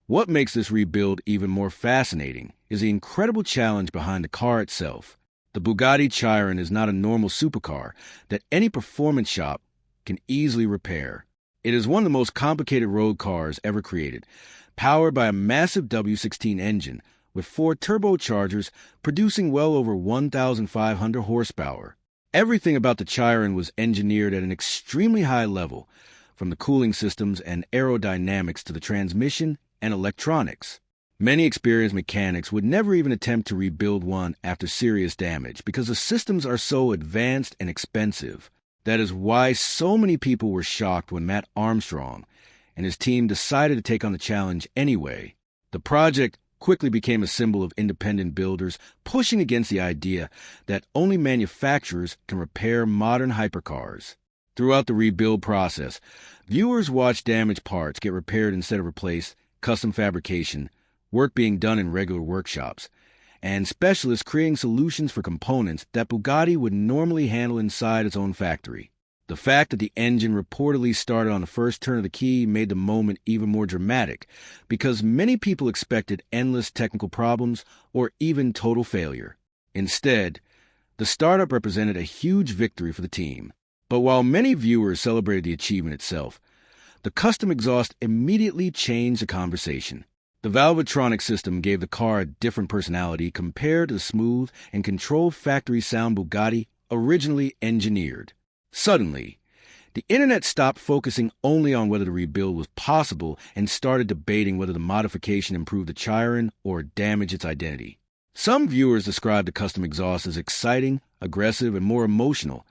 What makes this rebuild even more fascinating is the incredible challenge behind the car itself. The Bugatti Chiron is not a normal supercar that any performance shop can easily repair. It is one of the most complicated road cars ever created, powered by a massive W16 engine with 4 turbochargers producing well over 1,500 horsepower. Everything about the Chiron was engineered at an extremely high level, from the cooling systems and aerodynamics to the transmission and electronics. Many experienced mechanics would never even attempt to rebuild one after serious damage because the systems are so advanced and expensive. That is why so many people were shocked when Matt Armstrong and his team decided to take on the challenge anyway. The project quickly became a symbol of independent builders pushing against the idea that only manufacturers can repair modern hypercars. Throughout the rebuild process, viewers watched damaged parts get repaired instead of replaced, custom fabrication, work being done in regular workshops, and specialists creating solutions for components that Bugatti would normally handle inside its own factory. The fact that the engine reportedly started on the first turn of the key made the moment even more dramatic, because many people expected endless technical problems or even total failure. Instead, the startup represented a huge victory for the team. But while many viewers celebrated the achievement itself, the custom exhaust immediately changed the conversation. The Valvetronic system gave the car a different personality compared to the smooth and controlled factory sound Bugatti originally engineered. Suddenly, the internet stopped focusing only on whether the rebuild was possible and started debating whether the modification improved the Chiron or damaged its identity. Some viewers described the custom exhaust as exciting, aggressive, and more emotional,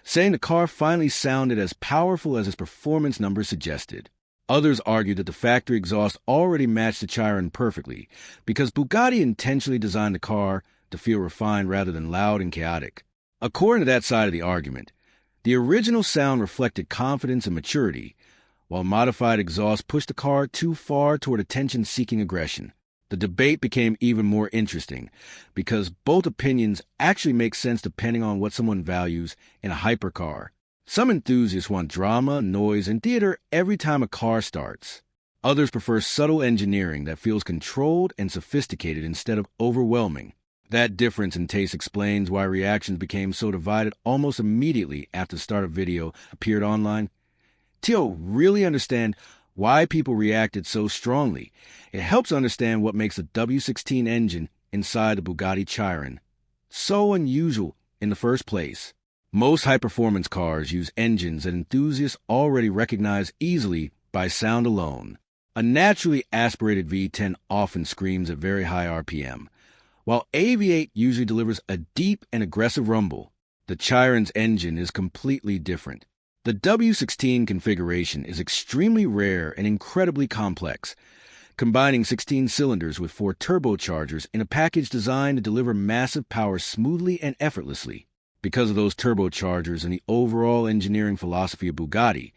saying the car finally sounded as powerful as its performance numbers suggested. Others argued that the factory exhaust already matched the Chiron perfectly because Bugatti intentionally designed the car to feel refined rather than loud and chaotic. According to that side of the argument, the original sound reflected confidence and maturity, while modified exhaust pushed the car too far toward attention-seeking aggression. The debate became even more interesting because both opinions actually make sense depending on what someone values in a hypercar. Some enthusiasts want drama, noise, and theater every time a car starts. Others prefer subtle engineering that feels controlled and sophisticated instead of overwhelming. That difference in taste explains why reactions became so divided almost immediately after the startup video appeared online. To really understand why people reacted so strongly, it helps understand what makes the W16 engine inside the Bugatti Chiron so unusual in the first place. Most high-performance cars use engines that enthusiasts already recognize easily by sound alone. A naturally aspirated V10 often screams at very high RPM, while a V8 usually delivers a deep and aggressive rumble. The Chiron's engine is completely different. The W16 configuration is extremely rare and incredibly complex, combining 16 cylinders with 4 turbochargers in a package designed to deliver massive power smoothly and effortlessly. Because of those turbochargers and the overall engineering philosophy of Bugatti,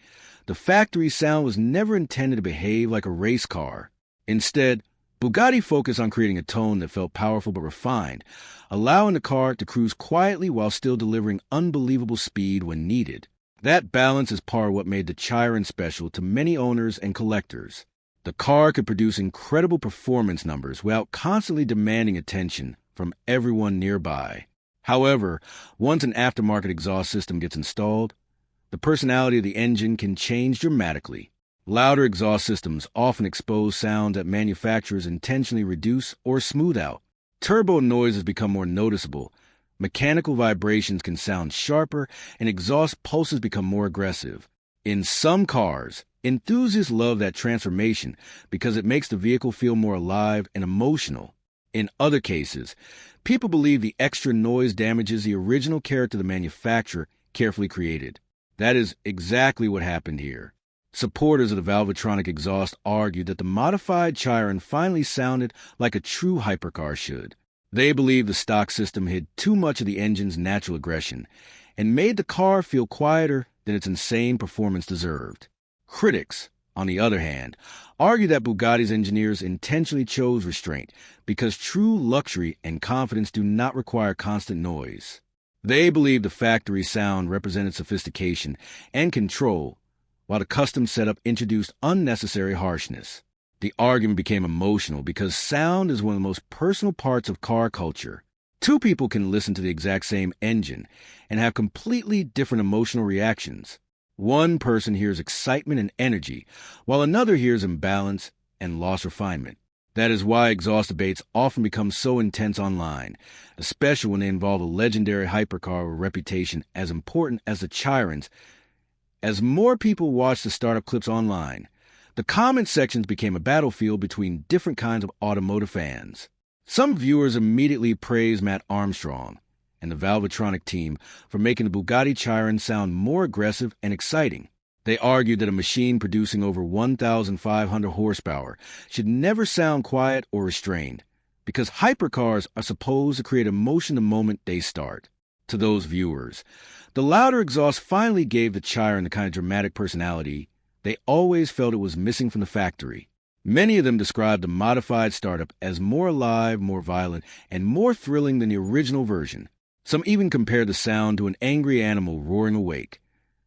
the factory sound was never intended to behave like a race car. Instead, Bugatti focused on creating a tone that felt powerful but refined, allowing the car to cruise quietly while still delivering unbelievable speed when needed. That balance is part of what made the Chiron special to many owners and collectors. The car could produce incredible performance numbers without constantly demanding attention from everyone nearby. However, once an aftermarket exhaust system gets installed, the personality of the engine can change dramatically. Louder exhaust systems often expose sounds that manufacturers intentionally reduce or smooth out. Turbo noises become more noticeable. Mechanical vibrations can sound sharper, and exhaust pulses become more aggressive. In some cars, enthusiasts love that transformation because it makes the vehicle feel more alive and emotional. In other cases, people believe the extra noise damages the original character the manufacturer carefully created. That is exactly what happened here. Supporters of the Valvetronic exhaust argued that the modified Chiron finally sounded like a true hypercar should. They believed the stock system hid too much of the engine's natural aggression and made the car feel quieter than its insane performance deserved. Critics, on the other hand, argue that Bugatti's engineers intentionally chose restraint because true luxury and confidence do not require constant noise. They believe the factory sound represented sophistication and control, while the custom setup introduced unnecessary harshness. The argument became emotional because sound is one of the most personal parts of car culture. Two people can listen to the exact same engine and have completely different emotional reactions. One person hears excitement and energy, while another hears imbalance and lost refinement. That is why exhaust debates often become so intense online, especially when they involve a legendary hypercar with a reputation as important as the Chirons. As more people watched the startup clips online, the comment sections became a battlefield between different kinds of automotive fans. Some viewers immediately praised Matt Armstrong and the Valvetronic team for making the Bugatti Chiron sound more aggressive and exciting. They argued that a machine producing over 1,500 horsepower should never sound quiet or restrained, because hypercars are supposed to create emotion the moment they start. To those viewers, the louder exhaust finally gave the Chiron the kind of dramatic personality they always felt it was missing from the factory. Many of them described the modified startup as more alive, more violent, and more thrilling than the original version. Some even compared the sound to an angry animal roaring awake,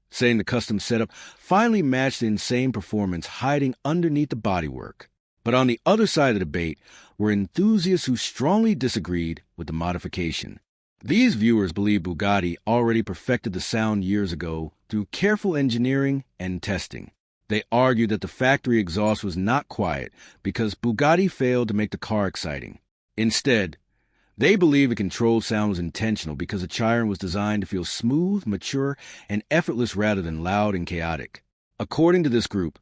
saying the custom setup finally matched the insane performance hiding underneath the bodywork. But on the other side of the debate were enthusiasts who strongly disagreed with the modification. These viewers believe Bugatti already perfected the sound years ago through careful engineering and testing. They argued that the factory exhaust was not quiet because Bugatti failed to make the car exciting. Instead, they believe the controlled sound was intentional because the Chiron was designed to feel smooth, mature, and effortless rather than loud and chaotic. According to this group,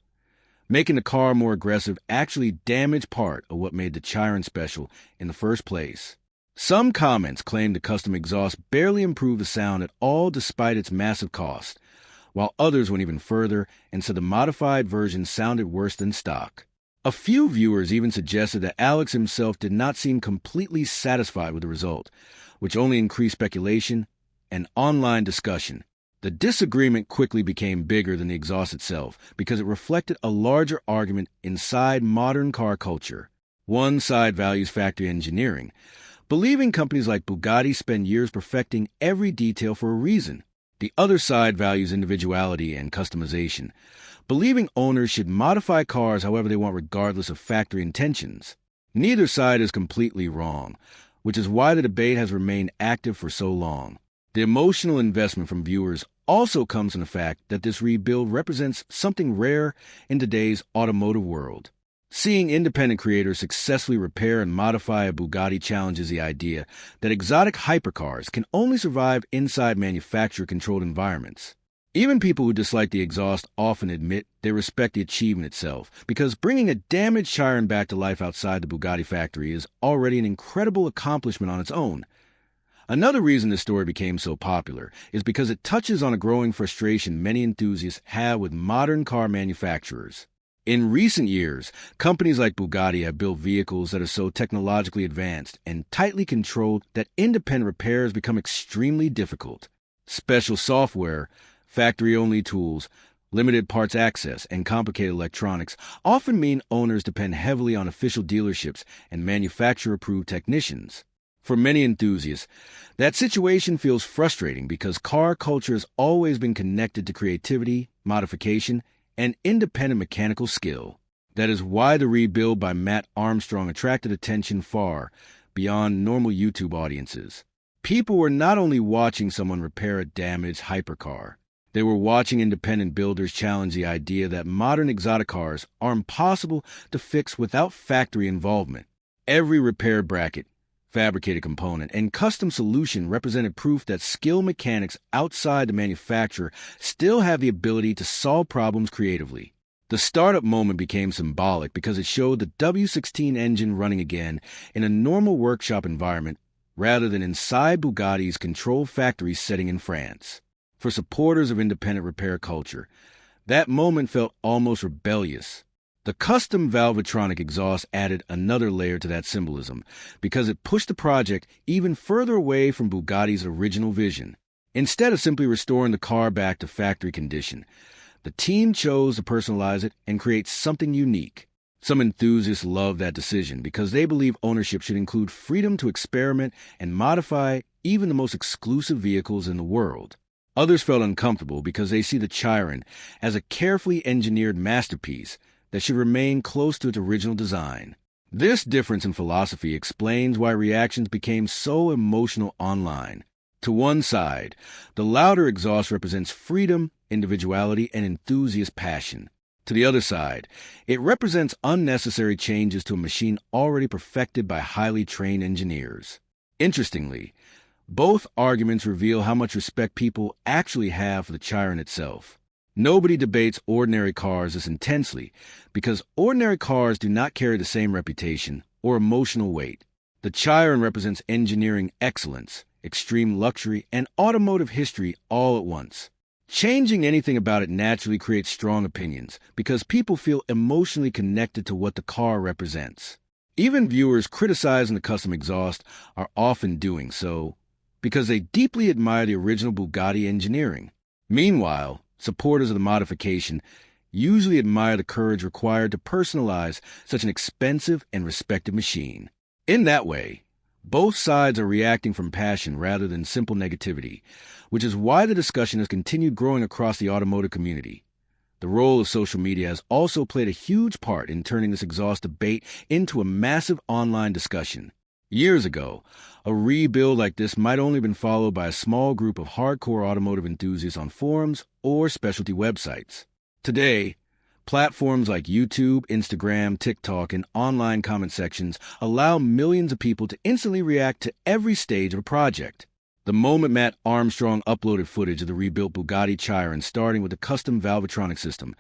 making the car more aggressive actually damaged part of what made the Chiron special in the first place. Some comments claimed the custom exhaust barely improved the sound at all despite its massive cost, while others went even further and said the modified version sounded worse than stock. A few viewers even suggested that Alex himself did not seem completely satisfied with the result, which only increased speculation and online discussion. The disagreement quickly became bigger than the exhaust itself because it reflected a larger argument inside modern car culture. One side values factory engineering, believing companies like Bugatti spend years perfecting every detail for a reason. The other side values individuality and customization, believing owners should modify cars however they want regardless of factory intentions. Neither side is completely wrong, which is why the debate has remained active for so long. The emotional investment from viewers also comes from the fact that this rebuild represents something rare in today's automotive world. Seeing independent creators successfully repair and modify a Bugatti challenges the idea that exotic hypercars can only survive inside manufacturer-controlled environments. Even people who dislike the exhaust often admit they respect the achievement itself, because bringing a damaged Chiron back to life outside the Bugatti factory is already an incredible accomplishment on its own. Another reason this story became so popular is because it touches on a growing frustration many enthusiasts have with modern car manufacturers. In recent years, companies like Bugatti have built vehicles that are so technologically advanced and tightly controlled that independent repairs become extremely difficult. Special software, factory-only tools, limited parts access, and complicated electronics often mean owners depend heavily on official dealerships and manufacturer-approved technicians. For many enthusiasts, that situation feels frustrating because car culture has always been connected to creativity, modification, and independent mechanical skill. That is why the rebuild by Matt Armstrong attracted attention far beyond normal YouTube audiences. People were not only watching someone repair a damaged hypercar, they were watching independent builders challenge the idea that modern exotic cars are impossible to fix without factory involvement. Every repaired bracket, fabricated component, and custom solution represented proof that skilled mechanics outside the manufacturer still have the ability to solve problems creatively. The startup moment became symbolic because it showed the W16 engine running again in a normal workshop environment rather than inside Bugatti's controlled factory setting in France. For supporters of independent repair culture, that moment felt almost rebellious. The custom Valvetronic exhaust added another layer to that symbolism because it pushed the project even further away from Bugatti's original vision. Instead of simply restoring the car back to factory condition, the team chose to personalize it and create something unique. Some enthusiasts love that decision because they believe ownership should include freedom to experiment and modify even the most exclusive vehicles in the world. Others felt uncomfortable because they see the Chiron as a carefully engineered masterpiece that should remain close to its original design. This difference in philosophy explains why reactions became so emotional online. To one side, the louder exhaust represents freedom, individuality, and enthusiast passion. To the other side, it represents unnecessary changes to a machine already perfected by highly trained engineers. Interestingly, both arguments reveal how much respect people actually have for the Chiron itself. Nobody debates ordinary cars as intensely because ordinary cars do not carry the same reputation or emotional weight. The Chiron represents engineering excellence, extreme luxury, and automotive history all at once. Changing anything about it naturally creates strong opinions because people feel emotionally connected to what the car represents. Even viewers criticizing the custom exhaust are often doing so because they deeply admire the original Bugatti engineering. Meanwhile, supporters of the modification usually admire the courage required to personalize such an expensive and respected machine. In that way, both sides are reacting from passion rather than simple negativity, which is why the discussion has continued growing across the automotive community. The role of social media has also played a huge part in turning this exhaust debate into a massive online discussion. Years ago, a rebuild like this might only have been followed by a small group of hardcore automotive enthusiasts on forums or specialty websites. Today, platforms like YouTube, Instagram, TikTok, and online comment sections allow millions of people to instantly react to every stage of a project. The moment Matt Armstrong uploaded footage of the rebuilt Bugatti Chiron starting with the custom Valvetronic system,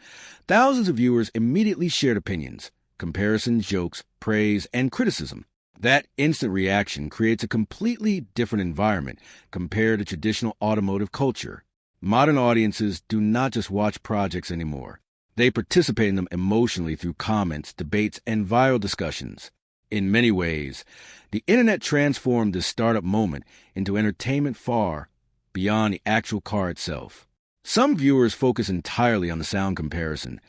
thousands of viewers immediately shared opinions, comparisons, jokes, praise, and criticism. That instant reaction creates a completely different environment compared to traditional automotive culture. Modern audiences do not just watch projects anymore. They participate in them emotionally through comments, debates, and viral discussions. In many ways, the internet transformed this startup moment into entertainment far beyond the actual car itself. Some viewers focus entirely on the sound comparison,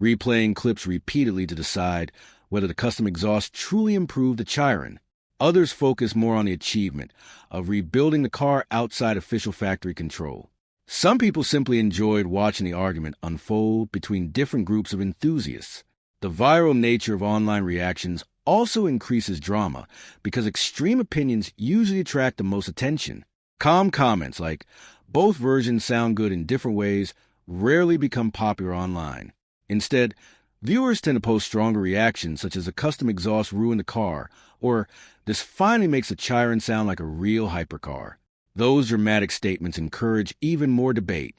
replaying clips repeatedly to decide whether the custom exhaust truly improved the Chiron. Others focus more on the achievement of rebuilding the car outside official factory control. Some people simply enjoyed watching the argument unfold between different groups of enthusiasts. The viral nature of online reactions also increases drama because extreme opinions usually attract the most attention. Calm comments like, "Both versions sound good in different ways," rarely become popular online. Instead, viewers tend to post stronger reactions such as "a custom exhaust ruined the car," or "this finally makes the Chiron sound like a real hypercar." Those dramatic statements encourage even more debate,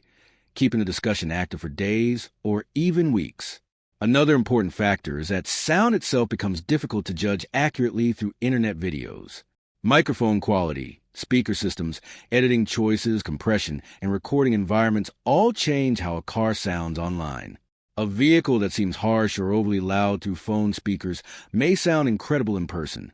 keeping the discussion active for days or even weeks. Another important factor is that sound itself becomes difficult to judge accurately through internet videos. Microphone quality, speaker systems, editing choices, compression, and recording environments all change how a car sounds online. A vehicle that seems harsh or overly loud through phone speakers may sound incredible in person,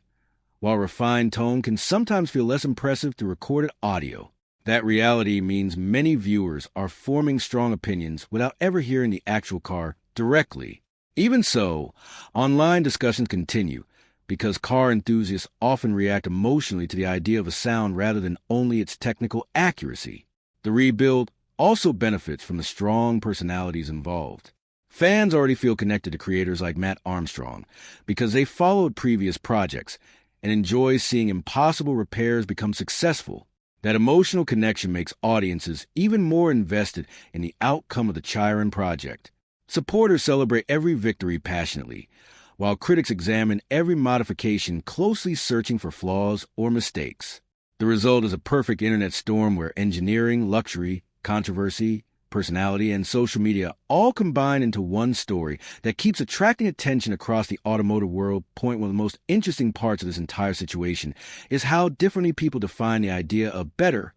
while refined tone can sometimes feel less impressive through recorded audio. That reality means many viewers are forming strong opinions without ever hearing the actual car directly. Even so, online discussions continue because car enthusiasts often react emotionally to the idea of a sound rather than only its technical accuracy. The rebuild also benefits from the strong personalities involved. Fans already feel connected to creators like Matt Armstrong because they followed previous projects and enjoy seeing impossible repairs become successful. That emotional connection makes audiences even more invested in the outcome of the Chiron project. Supporters celebrate every victory passionately, while critics examine every modification closely searching for flaws or mistakes. The result is a perfect internet storm where engineering, luxury, controversy, personality, and social media all combine into one story that keeps attracting attention across the automotive world. One of the most interesting parts of this entire situation is how differently people define the idea of better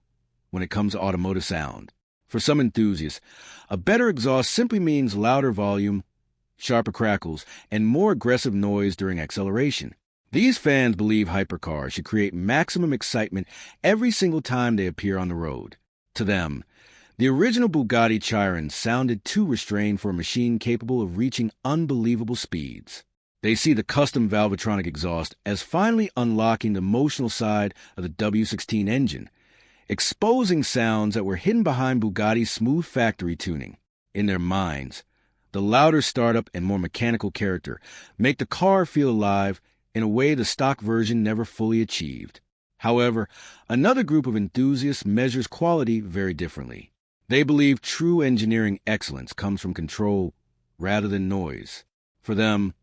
when it comes to automotive sound. For some enthusiasts, a better exhaust simply means louder volume, sharper crackles, and more aggressive noise during acceleration. These fans believe hypercars should create maximum excitement every single time they appear on the road. To them, the original Bugatti Chiron sounded too restrained for a machine capable of reaching unbelievable speeds. They see the custom Valvetronic exhaust as finally unlocking the emotional side of the W16 engine, exposing sounds that were hidden behind Bugatti's smooth factory tuning. In their minds, The louder startup and more mechanical character make the car feel alive in a way the stock version never fully achieved. However, another group of enthusiasts measures quality very differently. They believe true engineering excellence comes from control rather than noise. For them,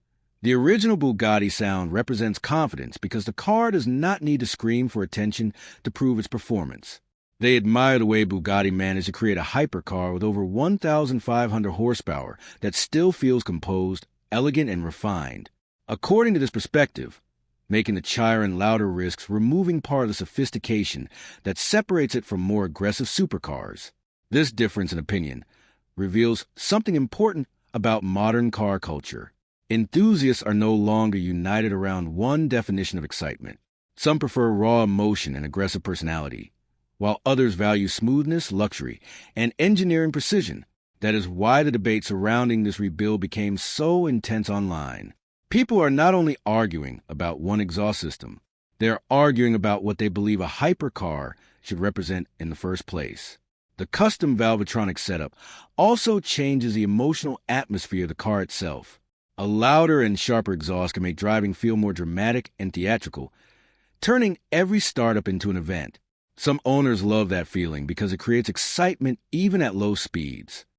the original Bugatti sound represents confidence because the car does not need to scream for attention to prove its performance. They admire the way Bugatti managed to create a hypercar with over 1,500 horsepower that still feels composed, elegant, and refined. According to this perspective, making the Chiron louder risks removing part of the sophistication that separates it from more aggressive supercars. This difference in opinion reveals something important about modern car culture. Enthusiasts are no longer united around one definition of excitement. Some prefer raw emotion and aggressive personality, while others value smoothness, luxury, and engineering precision. That is why the debate surrounding this rebuild became so intense online. People are not only arguing about one exhaust system, they are arguing about what they believe a hypercar should represent in the first place. The custom Valvetronic setup also changes the emotional atmosphere of the car itself. A louder and sharper exhaust can make driving feel more dramatic and theatrical, turning every startup into an event. Some owners love that feeling because it creates excitement even at low speeds.